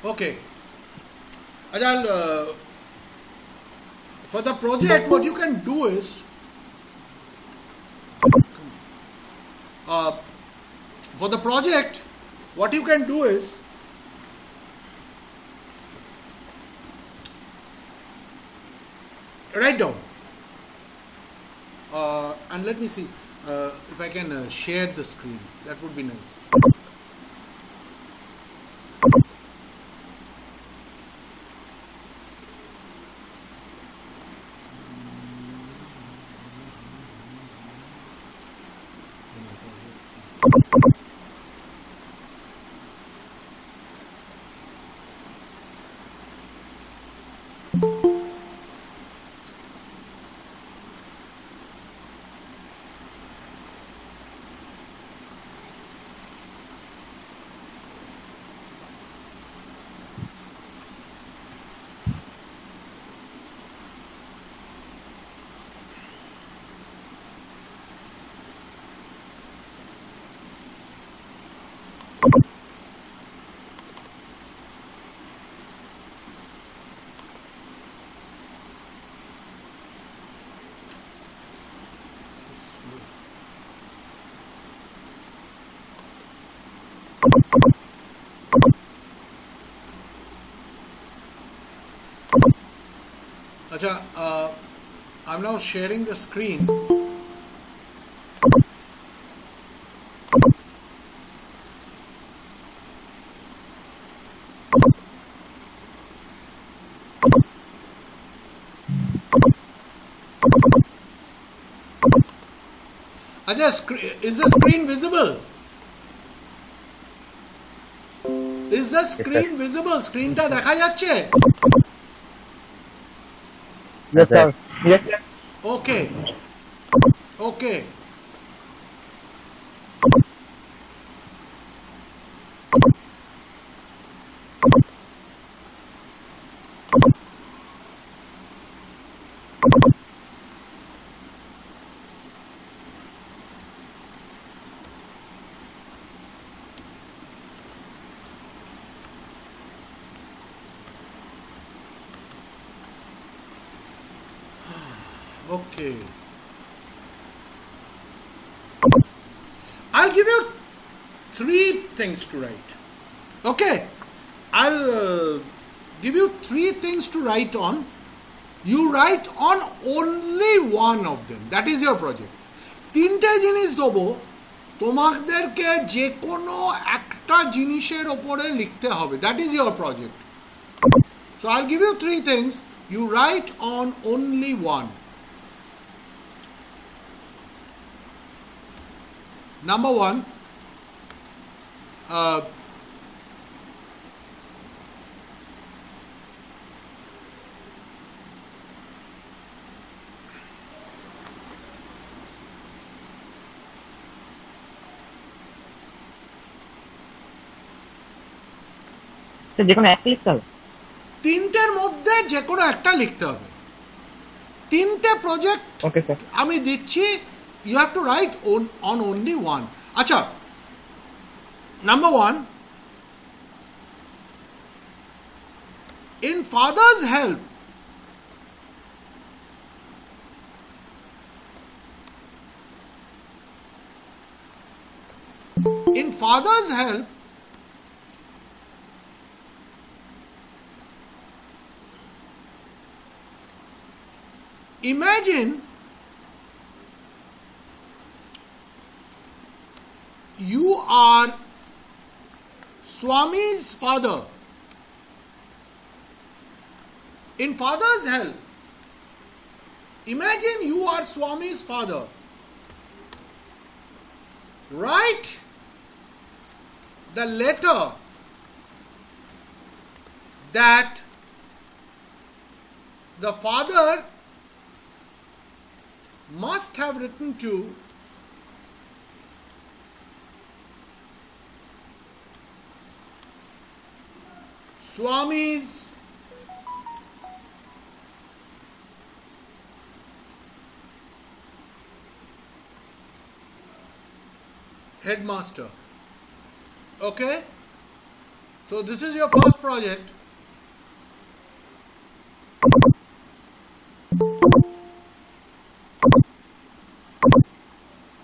Okay. Ajal, for the project, what you can do is, uh, for the project, what you can do is, write down. And let me see if I can share the screen. That would be nice. Acha, I'm now sharing the screen. Acha, is the screen visible? Is the screen visible? Screen ta dekha jacche? Yes, sir. Yes, sir. Okay. Okay. Okay. I'll give you 3 things to write. Okay. I'll give you 3 things to write on. You write on only one of them. That is your project. 3টে জিনিস দেবো, তোমাদেরকে যে কোনো একটা জিনিসের ওপরে লিখতে হবে. That is your project. So I'll give you 3 things. You write on only one. Number 1, যে কোনো একটা লিখতে হবে। 3টের মধ্যে যে কোনো একটা লিখতে হবে। 3টে প্রজেক্ট ওকে স্যার। আমি দিচ্ছি, you have to write on only one. Acha, number 1, in father's help, in father's help, imagine you are Swami's father. In father's help, imagine you are Swami's father. Write the letter that the father must have written to Swami's headmaster. Okay? So this is your first project.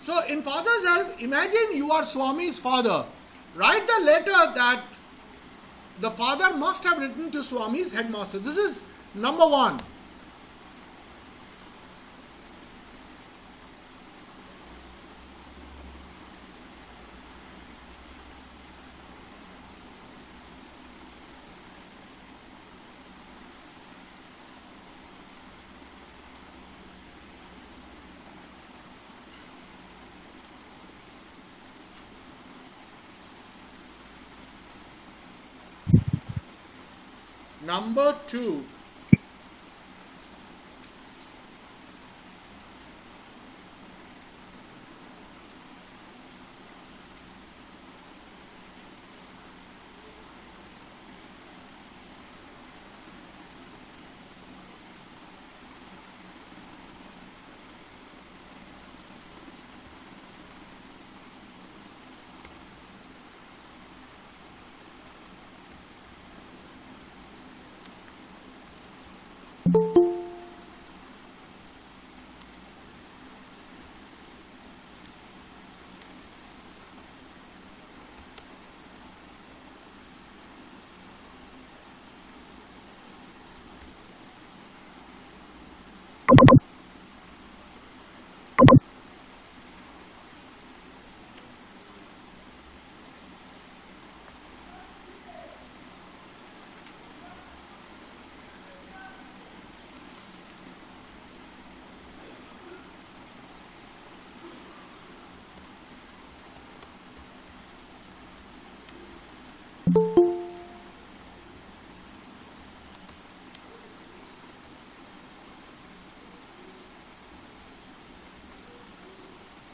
So in Father's Help, imagine you are Swami's father. Write the letter that the father must have written to Swami's headmaster. This is number one. Number two.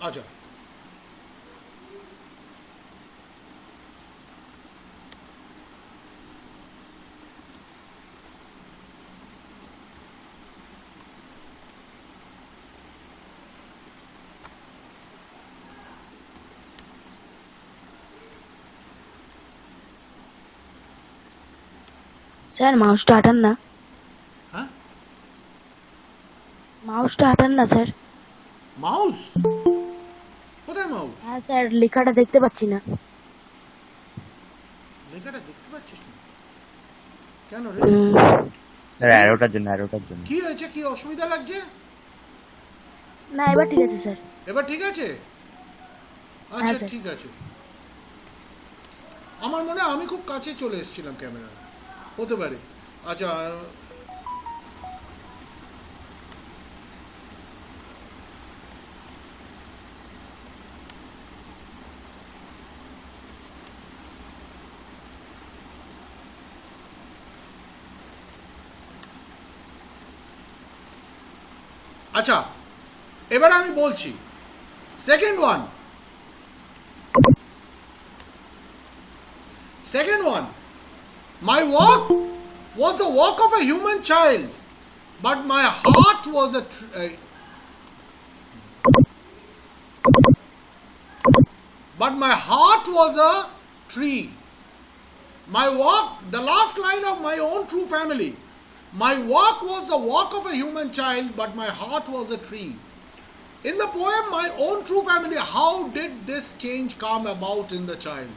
Acha. Sir মাউসটা হাঁটান না, Huh? মাউসটা হাঁটান না স্যার। Mouse? কোথায় mouse? হ্যাঁ sir, লেখাটা দেখতে পাচ্ছি না। লেখাটা দেখতে পাচ্ছিস না? কেন রে? স্যার অ্যারোটার জন্য কি হয়েছে? কি অসুবিধা লাগছে? না, এবার ঠিক আছে স্যার। এবার ঠিক আছে? আচ্ছা হ্যাঁ, স্যার। ঠিক আছে। আমার মনে হয় আমি খুব কাছে চলে এসেছিলাম ক্যামেরা, হতে পারে। আচ্ছা, আচ্ছা এবার আমি বলছি second one. Second one, my walk was the walk of a human child, but my heart was a tree. My walk, the last line of my own true family. My walk was the walk of a human child, but my heart was a tree. In the poem, my own true family, how did this change come about in the child?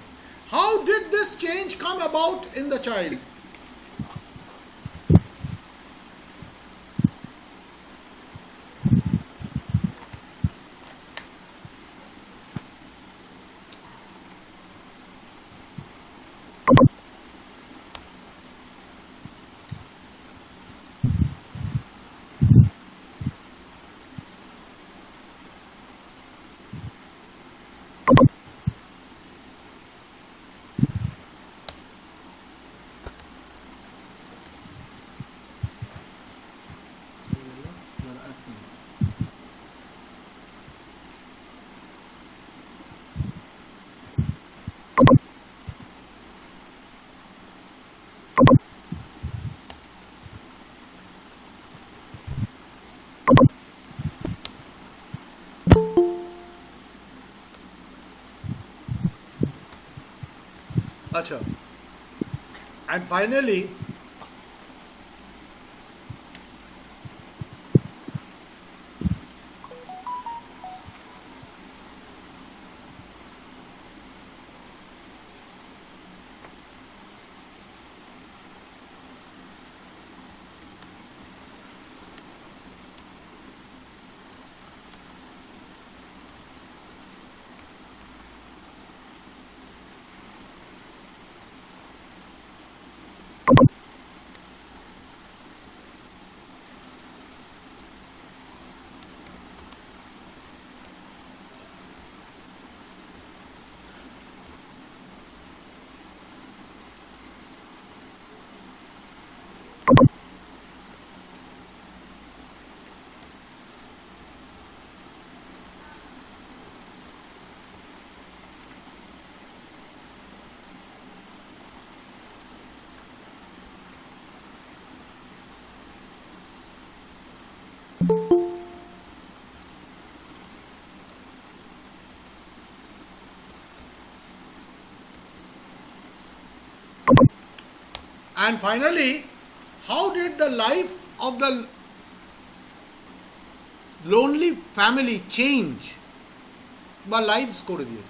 How did this change come about in the child? আচ্ছা, and finally how did the life of the lonely family change বা lives করে দিয়ে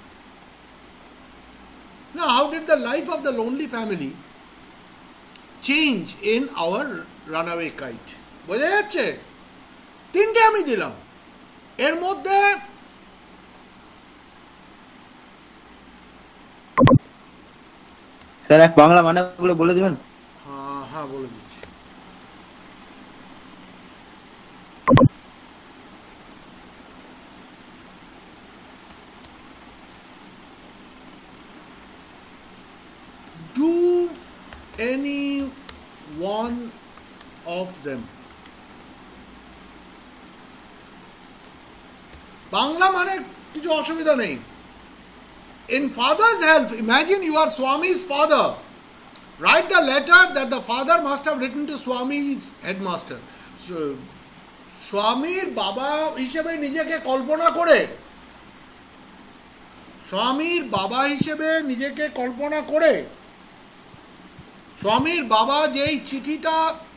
now how did the life of the lonely family change in our runaway kite বোঝা যাচ্ছে তিনটে আমি দিলাম এর মধ্যে স্যার এক বাংলা মানেগুলো বলে দিবেন হ্যাঁ বলে দিচ্ছি do any one of them Bangla মানে কিছু অসুবিধা নেই in father's help imagine you are Swami's father write the letter that the father must have written to Swami's headmaster so স্বামীর বাবা হিসেবে নিজেকে কল্পনা করে স্বামীর বাবা হিসেবে নিজেকে কল্পনা করে স্বামীর বাবা যেই চিঠিটা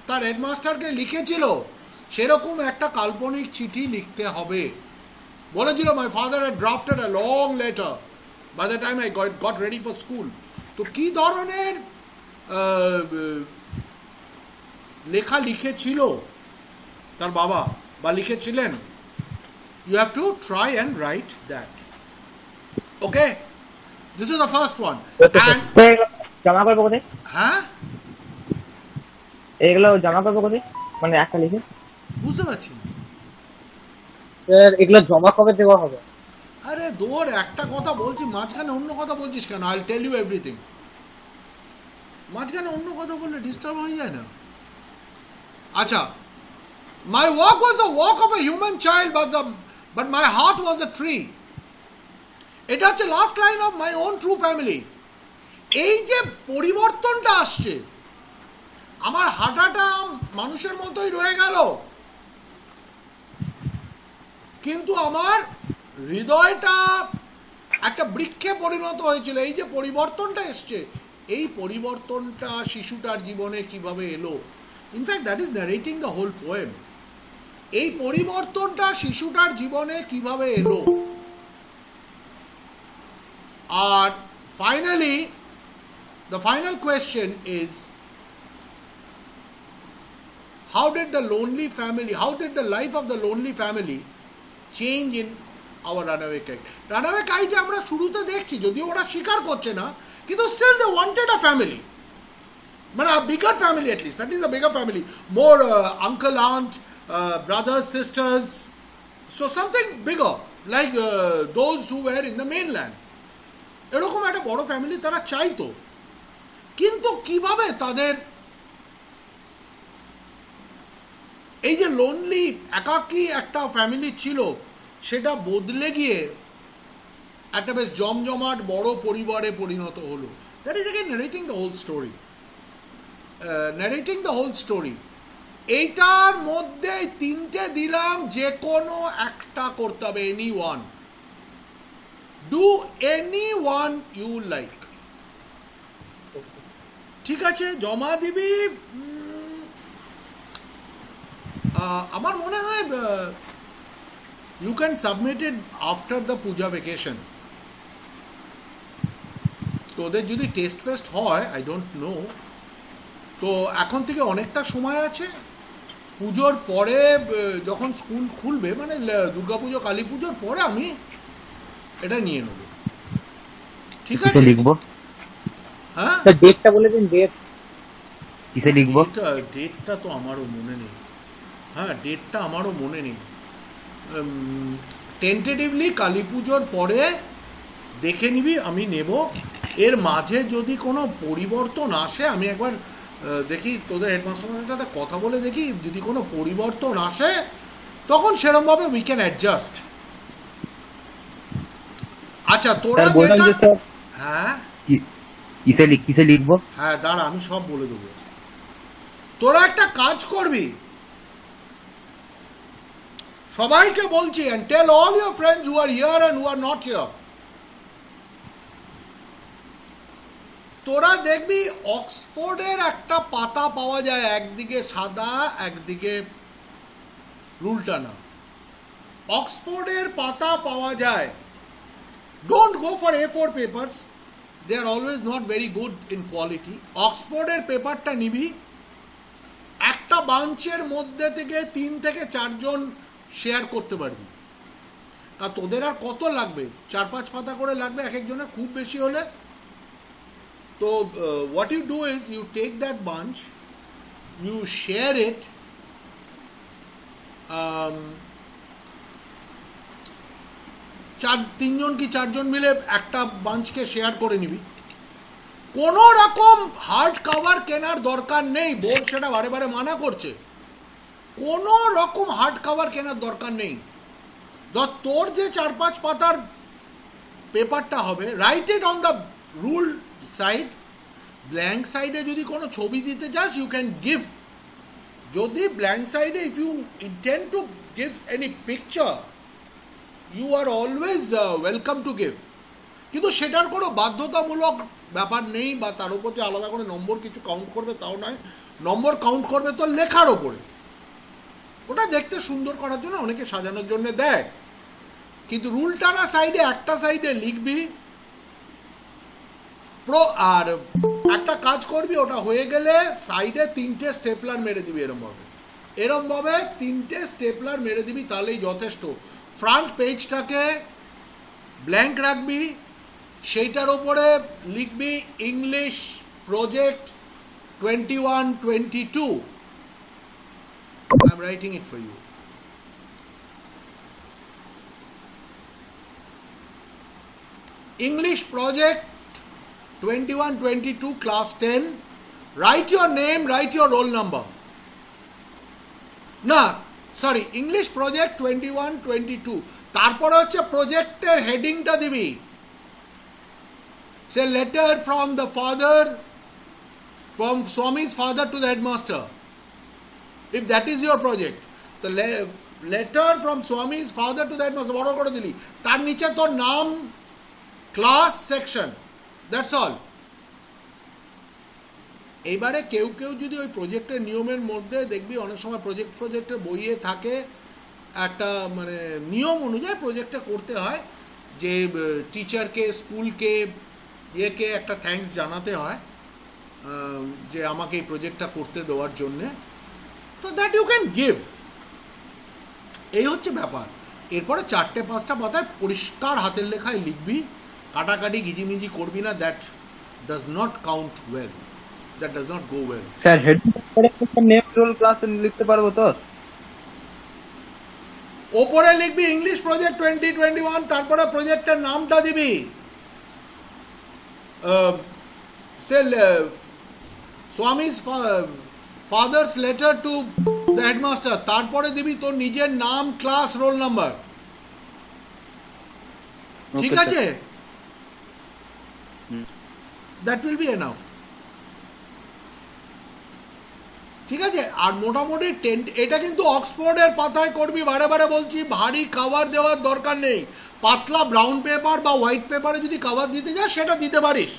তার হেডমাস্টারকে লিখেছিল সেরকম একটা কাল্পনিক চিঠি লিখতে হবে বলেছিল my father had drafted a long letter by the time I got ready for school তো কি ধরনের লেখা লিখেছিল তার বাবা বা লিখেছিলেন you have to try and write that okay this is the first one and জমা করবো কোথায় হ্যাঁ এগুলো জমা করবো কোথায় মানে একটা লিখে বুঝতে পারছি না স্যার এগুলো জমা কবে দেওয়া হবে আরে দূর একটা কথা বলছি মাঝখানে অন্য কথা বলছিস কেন I will tell you everything মাঝখানে অন্য কথা বললে ডিস্টার্ব হয়ে যায় না আচ্ছা my walk was the walk of a human child but my heart was a tree এটা হচ্ছে last line of my own true family এই যে পরিবর্তনটা আসছে আমার হাঁটাটা মানুষের মতোই রয়ে গেল কিন্তু আমার হৃদয়টা একটা বৃক্ষে পরিণত হয়েছিল এই যে পরিবর্তনটা এসছে এই পরিবর্তনটা শিশুটার জীবনে কিভাবে এলো in fact that is narrating the whole poem এই পরিবর্তনটা শিশুটার জীবনে কিভাবে এলো আর finally the final question is how did the life of the lonely family change in our runaway kite আমরা শুরুতে দেখছি যদিও ওরা স্বীকার করছে না কিন্তু still they wanted a family মানে a bigger family at least that is a bigger family more uncle aunt brothers sisters so something bigger like those who were in the mainland এরকম একটা বড় ফ্যামিলি তারা চাইতো কিন্তু কিভাবে তাদের এই যে লোনলি একাকী একটা ফ্যামিলি ছিল সেটা বদলে গিয়ে একটা বেশ জমজমাট বড় পরিবারে পরিণত হলো that is again narrating the whole story এইটার মধ্যে তিনটে দিলাম যে কোনো একটা করতে হবে do any one you like ঠিক আছে, জমা দিবি। আমার মনে হয় you can submit it after the puja vacation. তো ওদের যদি টেস্ট ফেস্ট হয়, আই ডোন্ট নো, তো এখন থেকে অনেকটা সময় আছে। পুজোর পরে যখন স্কুল খুলবে, মানে দুর্গাপুজো কালী পুজোর পরে আমি এটা নিয়ে নেব। ঠিক আছে, লিখবো। হ্যাঁ, ডেটটা বলে দিন, ডেট কিসে লিখবো? ডেটটা তো আমারও মনে নেই। হ্যাঁ, ডেটটা আমারও মনে নেই। টেন্টেটিভলি কালী পুজোর পরে দেখে নিবি, আমি নেব। এর মাঝে যদি কোনো পরিবর্তন আসে, আমি একবার দেখি তোদের হেডমাস্টারের সাথে কথা বলে দেখি, যদি কোনো পরিবর্তন আসে তখন সেরকমভাবে উই ক্যান অ্যাডজাস্ট। আচ্ছা, তোরা বললাম যে স্যার, হ্যাঁ কিসে লিখবো? হ্যাঁ, দাঁড়া, আমি সব বলে দেবো। তোরা একটা কাজ করবি, সবাইকে বলছি, and tell all your friends who are here and who are not here, তোরা দেখবি অক্সফোর্ডের একটা পাতা পাওয়া যায়, একদিকে সাদা একদিকে রুল টানা। অক্সফোর্ডের পাতা পাওয়া যায়। Don't go for A4 papers, they are always not very good in quality. অক্সফোর্ডের পেপারটা নিবি, একটা বাঞ্চের মধ্যে থেকে 3 থেকে 4 জন শেয়ার করতে পারবি। তা তোদের আর কত লাগবে? 4-5 পাতা করে লাগবে এক একজনের, খুব বেশি হলে। তো what you do is you take that bunch, you share it, তিনজন কি 4 জন মিলে একটা বাঞ্চকে শেয়ার করে নিবি। কোনো রকম হার্ড কভার কেনার দরকার নেই, বোর্ড সেটা বারে বারে মানা করছে। কোনো রকম হার্ড কভার কেনার দরকার নেই। তোর যে 4-5 পাতার পেপারটা হবে, write it on the rule side. Blank সাইডে যদি কোনো ছবি দিতে চাস, ইউ ক্যান গিভ। যদি ব্ল্যাঙ্ক সাইডে if you intend to give any picture, you are always welcome to give. কিন্তু সেটার কোনো বাধ্যতামূলক ব্যাপার নেই, বা তার উপর যে আলাদা করে নম্বর কিছু কাউন্ট করবে তাও নয়। নম্বর কাউন্ট করবে তো লেখার ওপরে, ওটা দেখতে সুন্দর করার জন্য, অনেকে সাজানোর জন্য দেয়। কিন্তু রুল টানা সাইডে একটা সাইডে লিখবি আর একটা কাজ করবি, ওটা হয়ে গেলে সাইডে 3টে স্টেপলার মেরে দিবি। এরমভাবে 3টে স্টেপলার মেরে দিবি, তাহলেই যথেষ্ট। ফ্রন্ট পেজটাকে ব্ল্যাঙ্ক রাখবি, সেইটার ওপরে লিখবি English project 21-22। I'm writing it for you. English project 21-22 class 10. Write your name, write your roll number. না, সরি, ইংলিশ প্রজেক্ট 21-22। তারপরে হচ্ছে প্রজেক্টের হেডিংটা দিবি, say letter from the father, from Swamiji's father to the headmaster, if that is your project। তো letter from Swami's father to the headmaster বড় করে দিলি, তার নিচে তোর নাম, ক্লাস, সেকশন, দ্যাটস অল। এইবারে কেউ কেউ যদি ওই প্রজেক্টের নিয়মের মধ্যে, দেখবি অনেক সময় প্রজেক্টের বইয়ে থাকে একটা মানে নিয়ম অনুযায়ী প্রজেক্টটা করতে হয়, যে টিচারকে, স্কুলকে, ইয়েকে একটা থ্যাঙ্কস জানাতে হয় যে আমাকে এই প্রজেক্টটা করতে দেওয়ার জন্যে। তো দ্যাট ইউ ক্যান গিভ। এই হচ্ছে ব্যাপার। এরপরে 4-5টা পাতায় পরিষ্কার হাতের লেখায় লিখবি, কাটাকাটি ঘিজিমিজি করবি না। That does not count well, that does not go well. Sir head name role class লিখতে পারবো তো? ওপরে লিখবি ইংলিশ প্রজেক্ট 2021, তারপরে প্রজেক্টের নামটা দিবি, Swami's father's letter to the headmaster, তারপরে দিবি তোর নিজের নাম, ক্লাস, রোল নাম্বার। ঠিক আছে? That will be enough. ঠিক আছে? আর মোটামুটি এটা কিন্তু অক্সফোর্ডের পাতায় করবি, বারে বারে বলছি, ভারী কাভার দেওয়ার দরকার নেই। পাতলা ব্রাউন পেপার বা হোয়াইট পেপারে যদি কাভার দিতে যাস সেটা দিতে পারিস,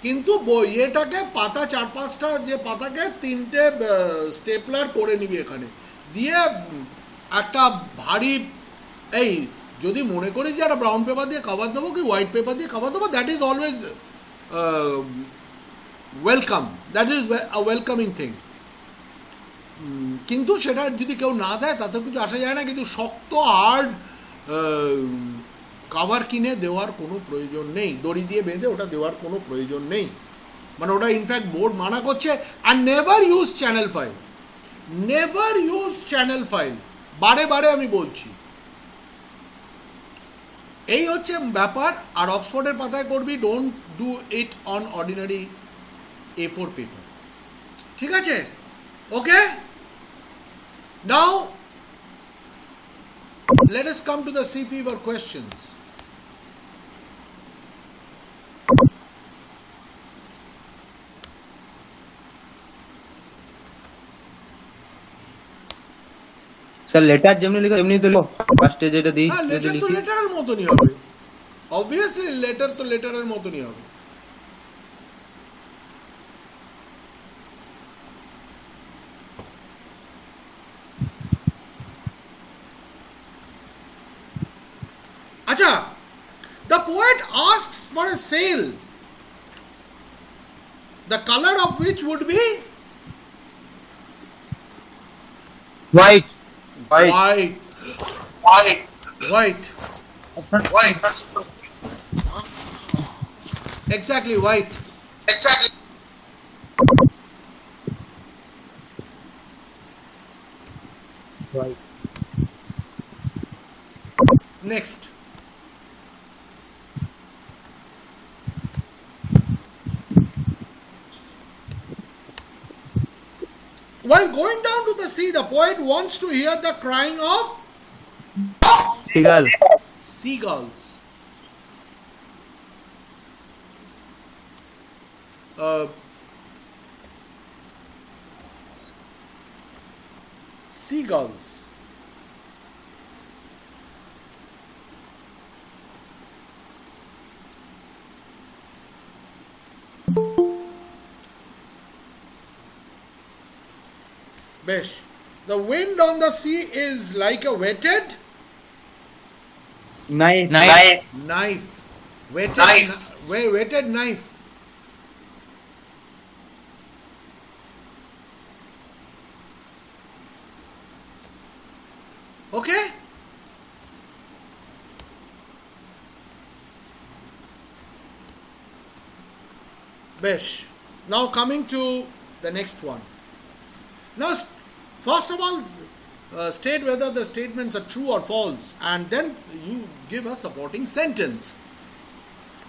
কিন্তু এটাকে পাতা 4-5টা যে পাতাকে 3টে স্টেপলার করে নিবি এখানে দিয়ে একটা ভারী এই যদি মনে করিস যে একটা ব্রাউন পেপার দিয়ে কভার দেবো কি হোয়াইট পেপার দিয়ে কভার দেবো, that is always welcome, that is a welcoming thing. কিন্তু সেটা যদি কেউ না দেয় তাতে কিছু আসা যায় না, কিন্তু শক্ত হার্ড কাভার কিনে দেওয়ার কোনো প্রয়োজন নেই, দড়ি দিয়ে বেঁধে ওটা দেওয়ার কোনো প্রয়োজন নেই, মানে ওটা ইনফ্যাক্ট বোর্ড মানা করছে। আর never use channel file, never use channel file, বারে বারে আমি বলছি। এই হচ্ছে ব্যাপার। আর অক্সফোর্ডের পাতায় করবি, don't do it on ordinary A4 paper, ঠিক আছে? ওকে, নাও let us come to the sea fever questions. Sir letter যেমনি লিখো এমনি তো লিখো, ফার্স্টে যেটা দিই হ্যাঁ, সেটা লেটার তো লিখি। লেটারের মতনই হবে, অবভিয়াসলি লেটার তো লেটারের মতনই হবে। আচ্ছা, the poet asks for a sail, the color of which would be white white. Exactly, white. White Next. While going down to the sea, the poet wants to hear the crying of seagull, seagulls. Seagulls. Besh. The wind on the sea is like a whetted Knife. knife. Whetted whetted knife. Okay? Besh. Now coming to the next one. Now, first of all, state whether the statements are true or false, and then you give a supporting sentence.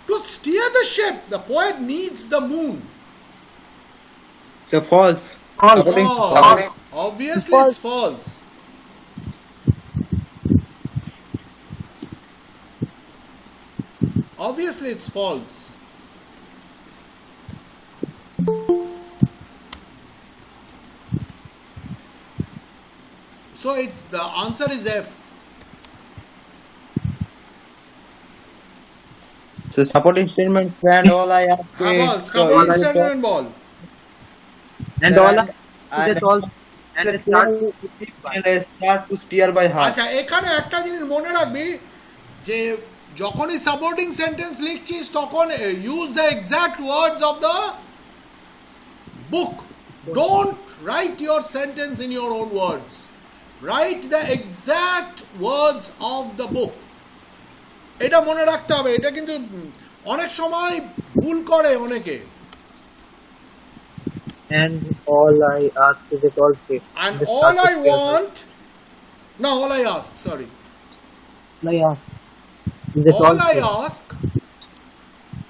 To steer the ship, the poet needs the moon. So false. False. Obviously, it's false. Obviously, it's false. So it's the answer is F. So supporting statements and all I have to Ball, supporting statement ball. and all and start to steer by heart. আচ্ছা, এখানে একটা জিনিস মনে রাখবি যে যখনই supporting sentence লিখছিস তখন use the exact words of the book. Don't write your sentence in your own words, write the exact words of the book. এটা মনে রাখতে হবে। এটা কিন্তু অনেক সময় ভুল করে অনেকে। and all I ask is a tall ship. And all I want, no, all I ask, sorry. All I ask is a tall All I ship. ask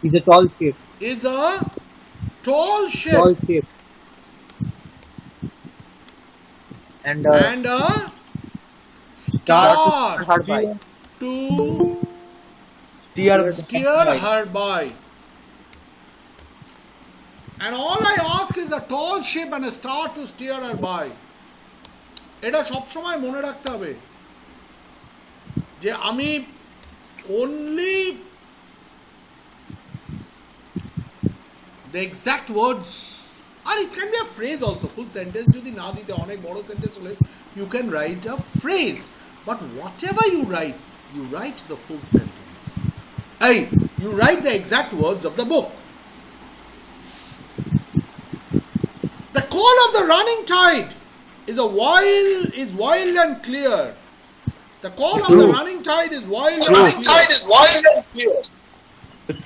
Is a tall ship. is a tall ship Tall ship. And and a star hard by. to Steer her by. And all I ask is a tall ship and a star to steer her by. এটা সব সময় মনে রাখতে হবে যে আমি only the exact words, or it can be a phrase also, full sentence যদি না দিতে অনেক বড় sentence হলে you can write a phrase, but whatever you write the full sentence. Hey, you write the exact words of the book. The call of the running tide is wild and clear. The call of the running tide is wild and clear.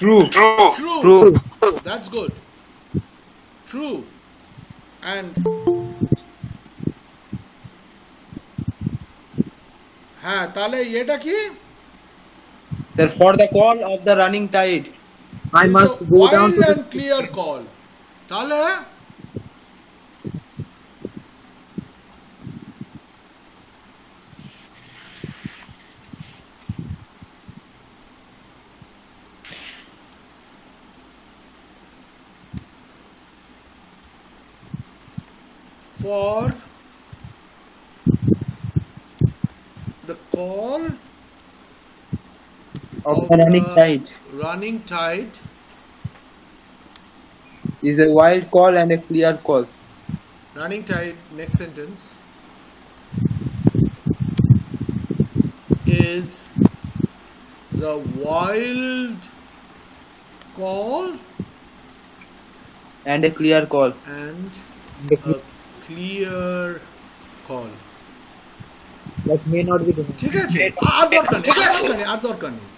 True. True. That's good. True. And হ্যাঁ তাহলে এটা কি? Sir, for the call of the running tide. I must It's a go down wild to and the clear call. তাহলে for the call Of the running tide is a wild call and a clear call. running tide, next sentence, is the wild call And a clear call. and a clear call. that may not be done. ঠিক আছে, আর দরকার নেই।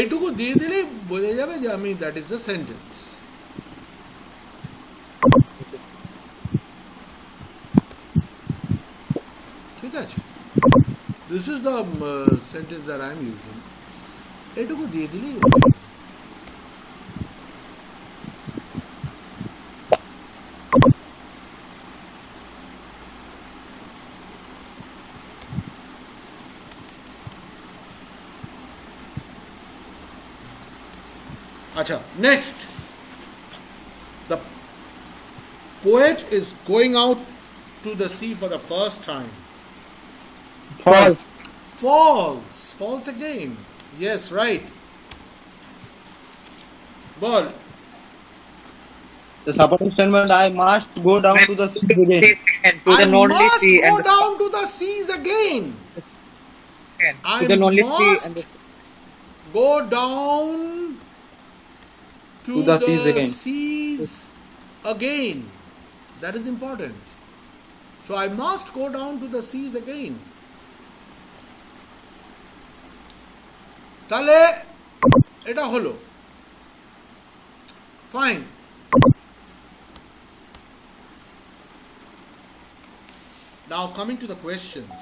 এইটুকু দিয়ে দিলেই বোঝা যাবে যে আমি দ্যাট ইজ দ্য সেন্টেন্স। ঠিক আছে, this is the sentence that I am using. এইটুকু দিয়ে দিলেই Acha, next, the poet is going out to the sea for the first time. False. False again. Yes, right. Ball. The supporting statement, I must go down to the sea again. To the I lonely must sea go and the down to the seas again. I to the lonely sea must and the go down to the the seas again. seas again. That is important. So I must go down to the seas again. তাহলে এটা হলো fine. Now coming to the questions.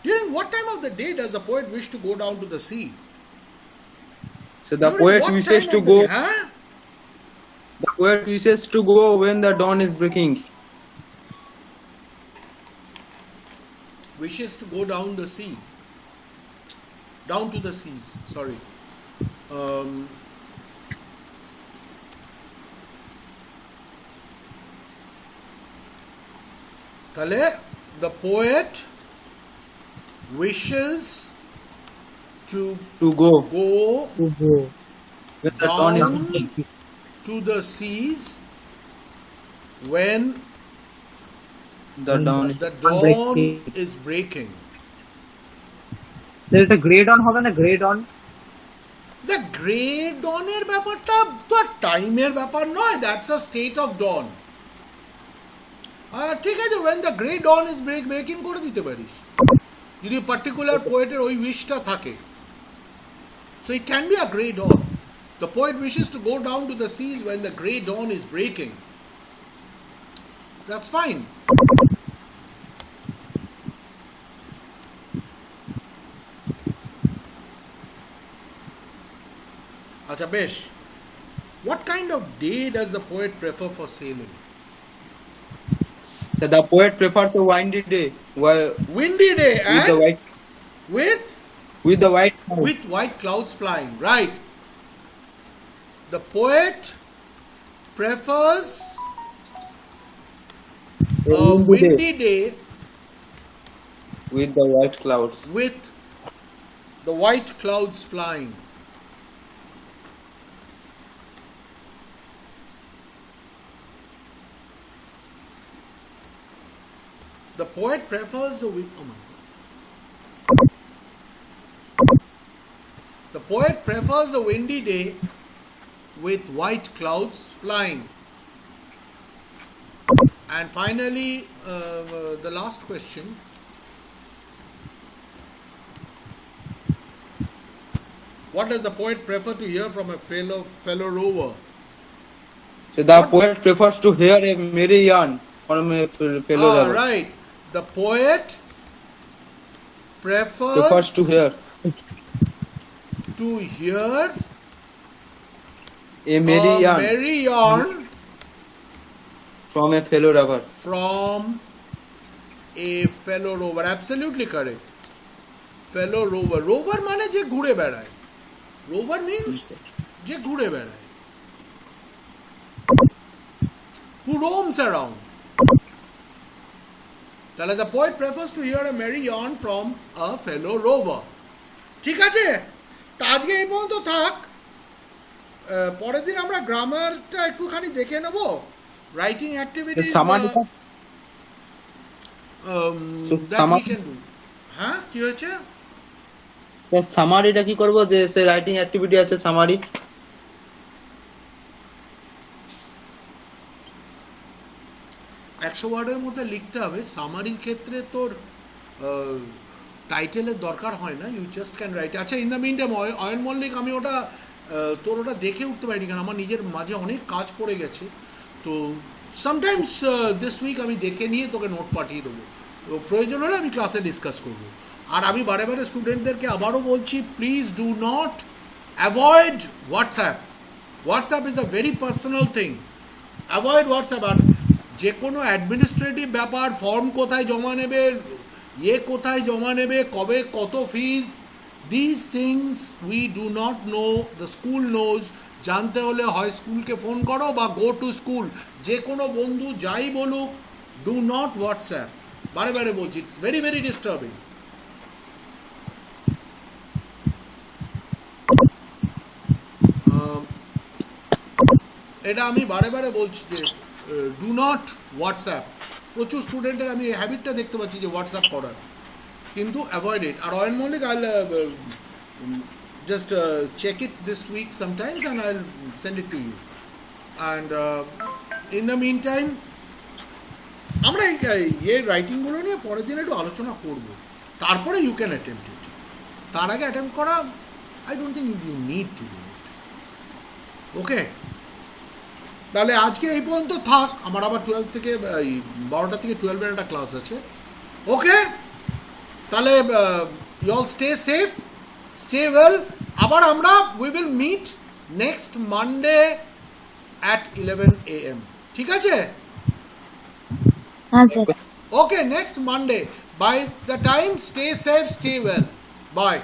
During what time of the day does the poet wish to go down to the sea? So the During poet what wishes time to of the go. day, huh? The poet wishes to go when the dawn is breaking. Wishes to go down the sea. Down to the seas, sorry. তাহলে the poet wishes to go go when the dawn is down breaking. to the seas when The dawn is the dawn breaking. is breaking. there is a grey dawn হবে না grey dawn The grey dawn এর ব্যাপারটা তো টাইমের ব্যাপার নয়, that's a state of dawn. ঠিক আছে, when the grey dawn is breaking করে দিতে পারিস যদি পার্টিকুলার পোয়েটের ওই উইশটা থাকে। So it can be a grey dawn. The poet wishes to go down to the seas when the grey dawn is breaking. That's fine. Acha besh. What kind of day does the poet prefer for sailing? So the poet prefers a windy day Windy day with the and white with clouds. with white clouds flying. Right. The poet prefers a windy day with the white clouds. with The white clouds flying. The poet prefers the oh my God. The poet prefers the windy day with white clouds flying. And finally, the last question. What does the poet prefer to hear from a fellow rover? So the poet prefers to hear a merry yarn from a fellow lover. Right. The poet Prefers to hear a merry yarn from a fellow lover. From a fellow rover. Absolutely correct. Fellow rover. Rover মানে যে ঘুরে বেড়ায়. Rover means যে ঘুরে বেড়ায়. Who roams around. তাহলে the poet prefers to hear a merry yarn from a fellow rover. ঠিক আছে? তা আজকে এই পর্যন্ত থাক। পরের দিন আমরা গ্রামারটা একটুখানি দেখে নেব। Writing activities that we can do. হ্যাঁ কি হয়েছে? সামারিটা কি করব যে সে রাইটিং অ্যাক্টিভিটি আছে সামারি 100 ওয়ার্ডের মধ্যে লিখতে হবে সামারির ক্ষেত্রে তোর টাইটেলের দরকার হয় না ইউ জাস্ট ক্যান রাইট আচ্ছা in the meantime Ayan Mallick আমি ওটা তোর ওটা দেখে উঠতে পারিনি কারণ আমার নিজের মাঝে অনেক কাজ পড়ে গেছে তো সামটাইমস দিস উইক আমি দেখে নিয়ে তোকে নোট পাঠিয়ে দেবো তো প্রয়োজন হলে আমি ক্লাসে ডিসকাস করবো আর আমি বারে বারে স্টুডেন্টদেরকে আবারও বলছি please do not avoid WhatsApp is a very personal thing avoid WhatsApp আর যে কোনো অ্যাডমিনিস্ট্রেটিভ ব্যাপার ফর্ম কোথায় জমা নেবে কোথায় জমা নেবে কবে কত fees this things we do not know the school knows জানতে হলে হয় স্কুলকে ফোন করো বা গো টু স্কুল যে কোনো বন্ধু যাই বলুক ডু নট হোয়াটসঅ্যাপ বারে বারে বলছি ইটস ভেরি ভেরি ডিস্টার্বিং এটা আমি বারে বারে বলছি যে ডু নট হোয়াটসঅ্যাপ প্রচুর স্টুডেন্টের আমি এই হ্যাবিটটা দেখতে পাচ্ছি যে হোয়াটসঅ্যাপ করার কিন্তু অ্যাভয়েড ইট আর Ayan Mallick I just check it this week sometimes and I send it to you and in the meantime আমরা এই রাইটিংগুলো নিয়ে পরের দিন একটু আলোচনা করব তারপরে ইউ ক্যান অ্যাটেম্প্ট ইট তার আগে অ্যাটেম্প্ট করা I don't think you need to do it okay তাহলে আজকে এই পর্যন্ত থাক আমার আবার 12 থেকে 12টা থেকে 12-এর একটা ক্লাস আছে ওকে তাহলে you all stay safe stay well আবার আমরা we will meet next Monday at 11 AM ঠিক আছে হ্যাঁ sir okay next Monday by the time stay safe stay well by